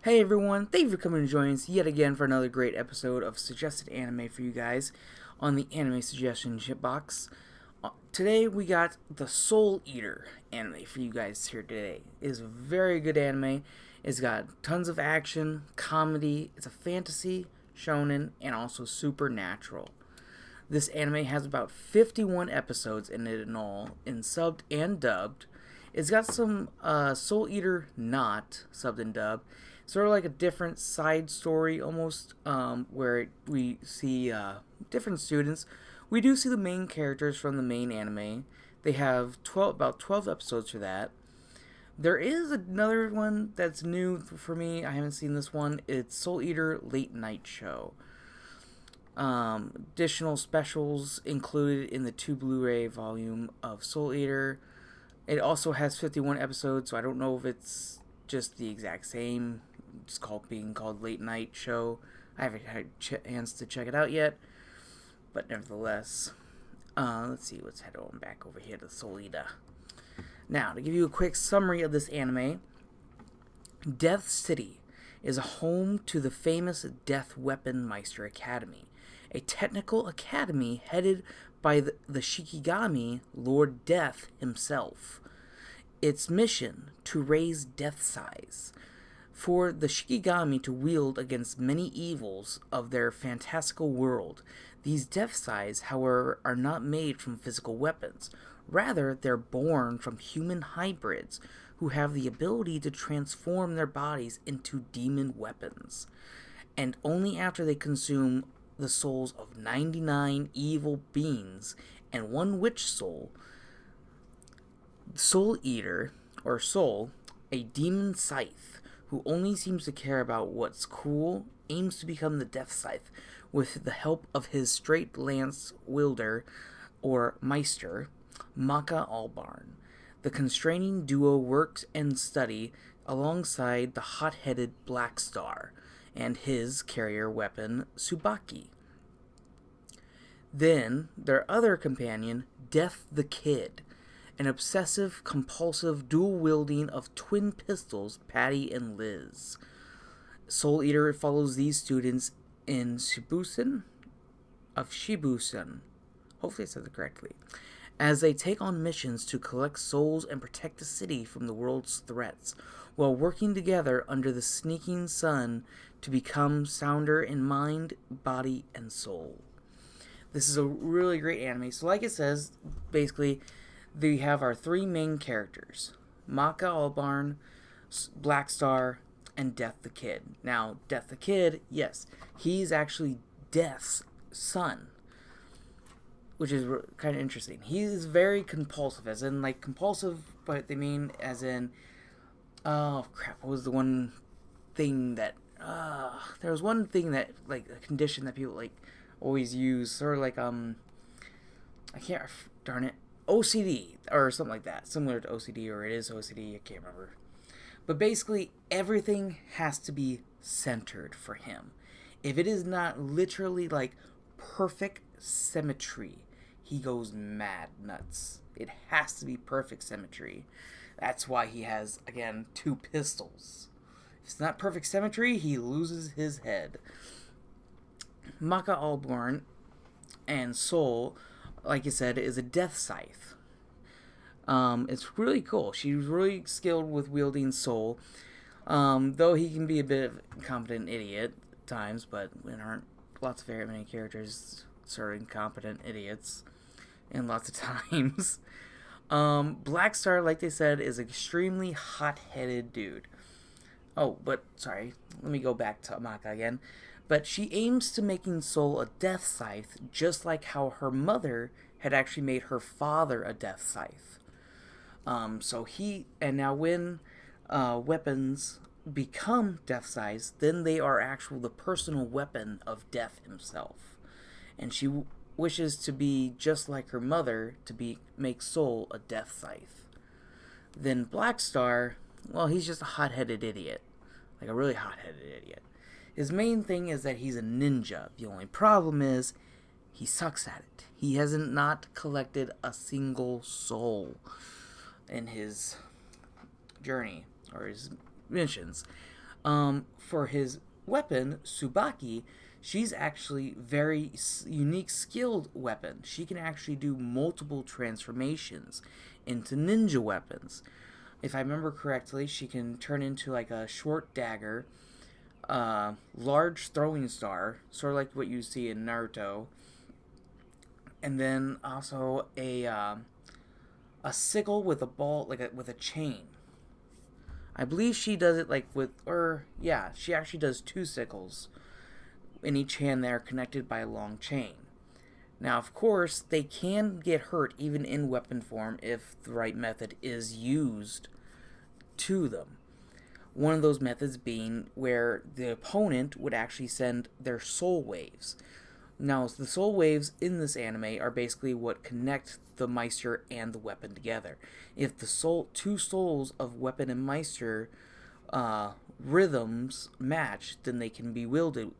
Hey everyone, thank you for coming to join us yet again for another great episode of suggested anime for you guys on the anime suggestion box. Today we got the Soul Eater anime for you guys here today. It is a very good anime. It's got tons of action, comedy, it's a fantasy, shonen, and also supernatural. This anime has about 51 episodes in it in all, in subbed and dubbed. It's got some Soul Eater not subbed and dubbed. Sort of like a different side story almost, where we see different students. We do see the main characters from the main anime. They have about 12 episodes for that. There is another one that's new for me. I haven't seen this one. It's Soul Eater Late Night Show. Additional specials included in the 2 Blu-ray volume of Soul Eater. It also has 51 episodes, so I don't know if it's just the exact same. It's being called Late Night Show. I haven't had a chance to check it out yet, but nevertheless, let's see. Let's head on back over here to Soul Eater. Now, to give you a quick summary of this anime, Death City is a home to the famous Death Weapon Meister Academy, a technical academy headed by the Shikigami Lord Death himself. Its mission to raise death size for the Shikigami to wield against many evils of their fantastical world. These death size, however, are not made from physical weapons. Rather, they're born from human hybrids who have the ability to transform their bodies into demon weapons. And only after they consume the souls of 99 evil beings and one witch soul, Soul Eater, or Soul, a demon scythe, who only seems to care about what's cool, aims to become the Death Scythe with the help of his straight lance wielder, or Meister, Maka Albarn. The constraining duo works and study alongside the hot-headed Black Star and his carrier weapon, Tsubaki. Then, their other companion, Death the Kid, an obsessive-compulsive dual-wielding of twin pistols, Patty and Liz. Soul Eater follows these students in Shibusen. Hopefully I said it correctly. As they take on missions to collect souls and protect the city from the world's threats, while working together under the sneaking sun to become sounder in mind, body, and soul. This is a really great anime. So like it says, basically, we have our 3 main characters, Maka Albarn, Black Star, and Death the Kid. Now, Death the Kid, yes, he's actually Death's son, which is kind of interesting. He's very compulsive, as in, like, compulsive, but they mean as in, oh, crap, what was the one thing that, there was one thing that, like, a condition that people, like, always use, sort of like, I can't, darn it, OCD, or something like that, similar to OCD, or it is OCD, I can't remember. But basically, everything has to be centered for him. If it is not literally, like, perfect symmetry, he goes mad nuts. It has to be perfect symmetry. That's why he has, again, 2 pistols. If it's not perfect symmetry, he loses his head. Maka Albarn and Soul, like you said, is a death scythe. It's really cool. She's really skilled with wielding Soul. Though he can be a bit of a incompetent idiot at times, but there aren't lots of very many characters sort of incompetent idiots, and lots of times. Black Star, like they said, is an extremely hot-headed dude. Oh, but sorry, let me go back to Maka again. But she aims to making Soul a death scythe, just like how her mother had actually made her father a death scythe. Now when weapons become death scythes, then they are the personal weapon of Death himself. And she wishes to be just like her mother, to make Soul a death scythe. Then Black Star, well, he's just a hot-headed idiot. Like a really hot-headed idiot. His main thing is that he's a ninja. The only problem is he sucks at it. He hasn't not collected a single soul in his journey or his missions. For his weapon, Tsubaki, she's actually very unique, skilled weapon. She can actually do multiple transformations into ninja weapons. If I remember correctly, she can turn into like a short dagger, large throwing star, sort of like what you see in Naruto, and then also a sickle with a ball, like with a chain. I believe she does it like with, or yeah, she actually does two sickles in each hand that are connected by a long chain. Now, of course, they can get hurt even in weapon form if the right method is used to them. One of those methods being where the opponent would actually send their soul waves. Now, the soul waves in this anime are basically what connect the Meister and the weapon together. If the two souls of weapon and Meister rhythms match, then they can be wielded.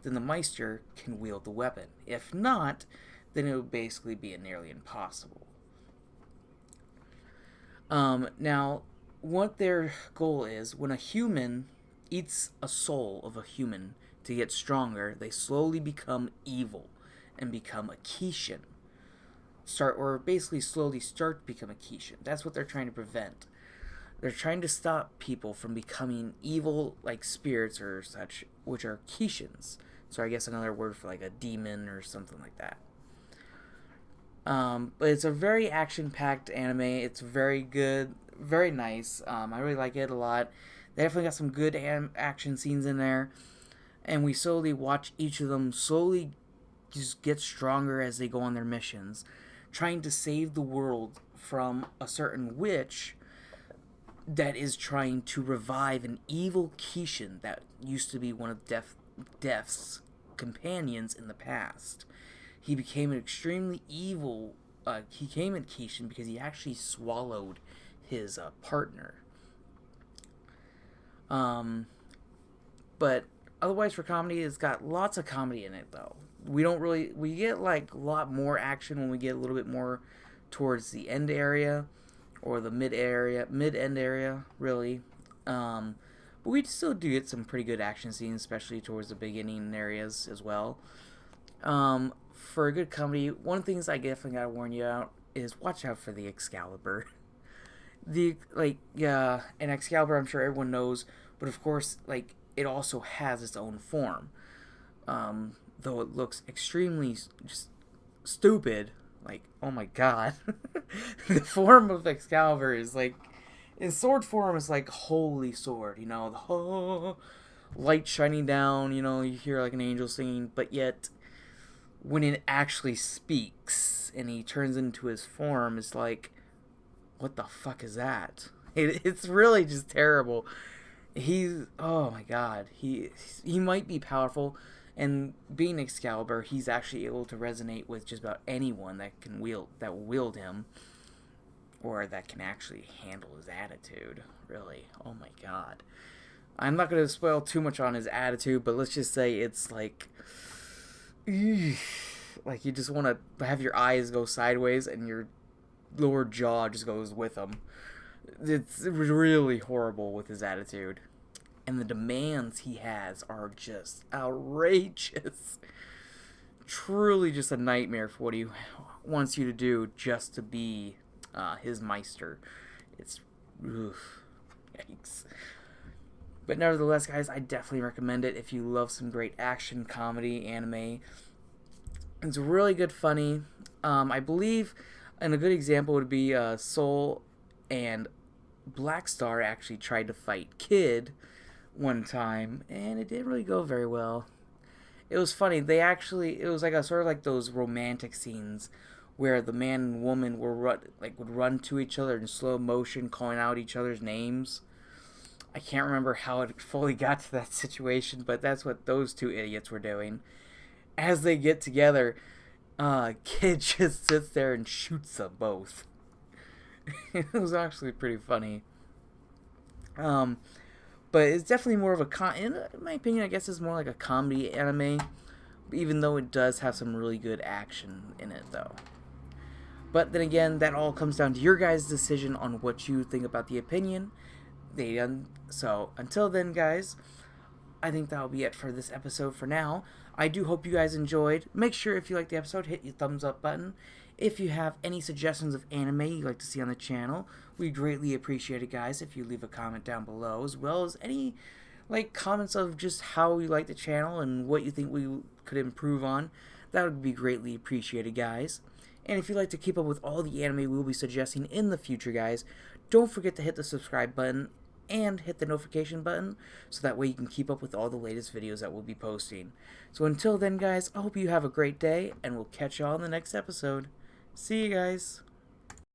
Then the Meister can wield the weapon. If not, then it would basically be nearly impossible. Now, what their goal is, when a human eats a soul of a human to get stronger, they slowly become evil and become a Kishin. Basically slowly start to become a Kishin. That's what they're trying to prevent. They're trying to stop people from becoming evil, like spirits or such, which are Kishins. So I guess another word for like a demon or something like that. But it's a very action-packed anime. It's very good, very nice. I really like it a lot. They definitely got some good action scenes in there. And we slowly watch each of them slowly just get stronger as they go on their missions, trying to save the world from a certain witch that is trying to revive an evil Kishin that used to be one of Death's companions in the past. He became an extremely evil. He came in Kishin because he actually swallowed his partner. But otherwise, for comedy, it's got lots of comedy in it, though. We get like a lot more action when we get a little bit more towards the end area or the mid end area, really. But we still do get some pretty good action scenes, especially towards the beginning areas as well. For a good comedy, one of the things I definitely gotta warn you out is watch out for the Excalibur. An Excalibur, I'm sure everyone knows, but of course, like, it also has its own form. Though it looks extremely just stupid, like, oh my god. The form of Excalibur is like, in sword form is like holy sword, the light shining down, you hear like an angel singing, but yet when it actually speaks and he turns into his form, it's like, what the fuck is that? It's really just terrible. Oh my god, he might be powerful, and being Excalibur, he's actually able to resonate with just about anyone that will wield him, or that can actually handle his attitude. Really, oh my god. I'm not going to spoil too much on his attitude, but let's just say it's like, like you just want to have your eyes go sideways and your lower jaw just goes with him. It's really horrible with his attitude. And the demands he has are just outrageous. Truly just a nightmare for what he wants you to do just to be his Meister. It's, yikes. But nevertheless, guys, I definitely recommend it if you love some great action, comedy, anime. It's really good, funny. I believe, and a good example would be Soul and Black Star actually tried to fight Kid one time, and it didn't really go very well. It was funny. It was like a sort of like those romantic scenes where the man and woman would run to each other in slow motion, calling out each other's names. I can't remember how it fully got to that situation, but that's what those two idiots were doing. As they get together, Kid just sits there and shoots them both. It was actually pretty funny. But it's definitely more of in my opinion, I guess it's more like a comedy anime, even though it does have some really good action in it, though. But then again, that all comes down to your guys' decision on what you think about the opinion. So until then, guys, I think that'll be it for this episode for now. I do hope you guys enjoyed. Make sure if you liked the episode, hit your thumbs up button. If you have any suggestions of anime you'd like to see on the channel, we greatly appreciate it, guys, if you leave a comment down below, as well as any comments of just how you like the channel and what you think we could improve on. That would be greatly appreciated, guys. And if you'd like to keep up with all the anime we will be suggesting in the future, guys, don't forget to hit the subscribe button and hit the notification button so that way you can keep up with all the latest videos that we'll be posting. So until then, guys, I hope you have a great day, and we'll catch you all in the next episode. See you guys.